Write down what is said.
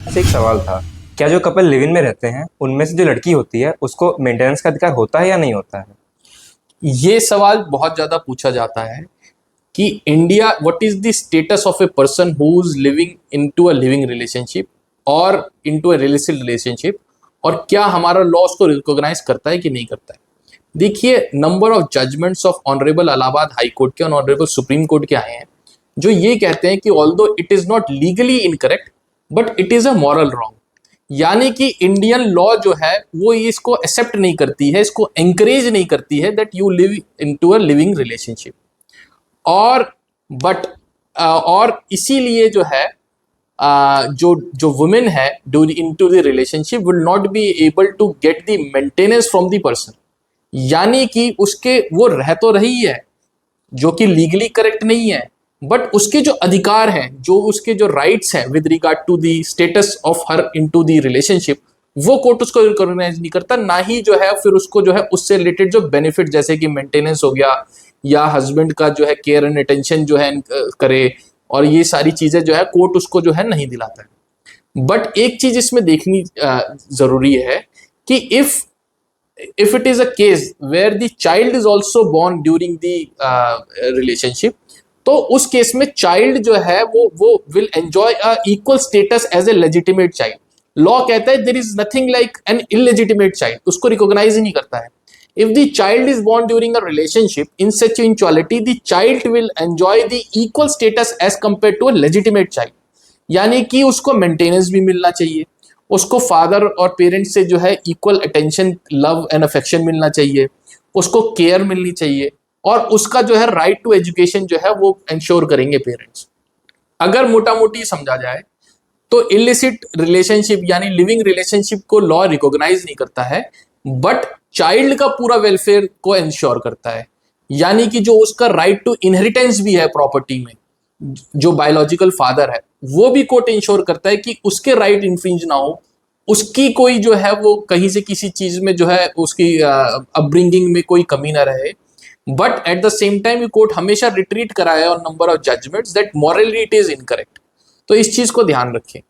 से एक सवाल था, क्या जो कपल लिव इन में रहते हैं उनमें से जो लड़की होती है उसको मेंटेनेंस का अधिकार होता है या नहीं होता है? ये सवाल बहुत ज्यादा पूछा जाता है कि India, what is the status of a person who is living into a living relationship और इनटू अ रिलेसिव रिलेशनशिप, और क्या हमारा लॉ उसको रिकॉग्नाइज करता है कि नहीं करता है। देखिए, number of judgements of honourable Allahabad high court के और ऑनरेबल सुप्रीम कोर्ट के आए हैं जो ये कहते हैं कि although it is not legally incorrect but it is a moral wrong. यानी कि इंडियन लॉ जो है वो इसको एक्सेप्ट नहीं करती है, इसको एंकरेज नहीं करती है that you live into a living relationship. और बट और इसीलिए जो है जो जो वुमेन है in to the relationship will not be able to get the maintenance from the person. यानी कि उसके वो रह तो रही है जो कि लीगली करेक्ट नहीं है, बट उसके जो अधिकार हैं, जो उसके जो राइट्स हैं with regard to the status of her into the relationship, वो कोर्ट उसको रिकॉग्नाइज नहीं करता। ना ही जो है फिर उसको जो है उससे रिलेटेड जो बेनिफिट जैसे कि मेंटेनेंस हो गया या हस्बैंड का जो है केयर एंड अटेंशन जो है करे, और ये सारी चीजें जो है कोर्ट उसको जो है नहीं दिलाता है। बट एक चीज इसमें देखनी जरूरी है कि if it is a case where the child is also born during the relationship, तो उस केस में चाइल्ड जो है वो will enjoy a equal status as a legitimate child. Law कहता है there is nothing like an illegitimate child, उसको recognise ही नहीं करता है। If the child is born during a relationship in such eventuality the child will enjoy the equal status as compared to a legitimate child। यानी कि उसको maintenance भी मिलना चाहिए, उसको फादर और पेरेंट्स से जो है equal attention, love and affection मिलना चाहिए, उसको केयर मिलनी चाहिए, और उसका जो है राइट टू एजुकेशन जो है वो इंश्योर करेंगे पेरेंट्स। अगर मोटा मोटी समझा जाए तो इलिसिट रिलेशनशिप यानी लिविंग रिलेशनशिप को लॉ रिकॉग्नाइज नहीं करता है, बट चाइल्ड का पूरा वेलफेयर को इंश्योर करता है। यानी कि जो उसका राइट टू इनहेरिटेंस भी है प्रॉपर्टी में, जो बायोलॉजिकल फादर है, वो भी कोर्ट इंश्योर करता है कि उसके राइट इन्फ्रिंज ना हो, उसकी कोई जो है वो कहीं से किसी चीज में जो है उसकी अपब्रिंगिंग में कोई कमी ना रहे। But at the same time court हमेशा रिट्रीट कराया on number of judgements that morally it is incorrect. तो इस चीज को ध्यान रखें।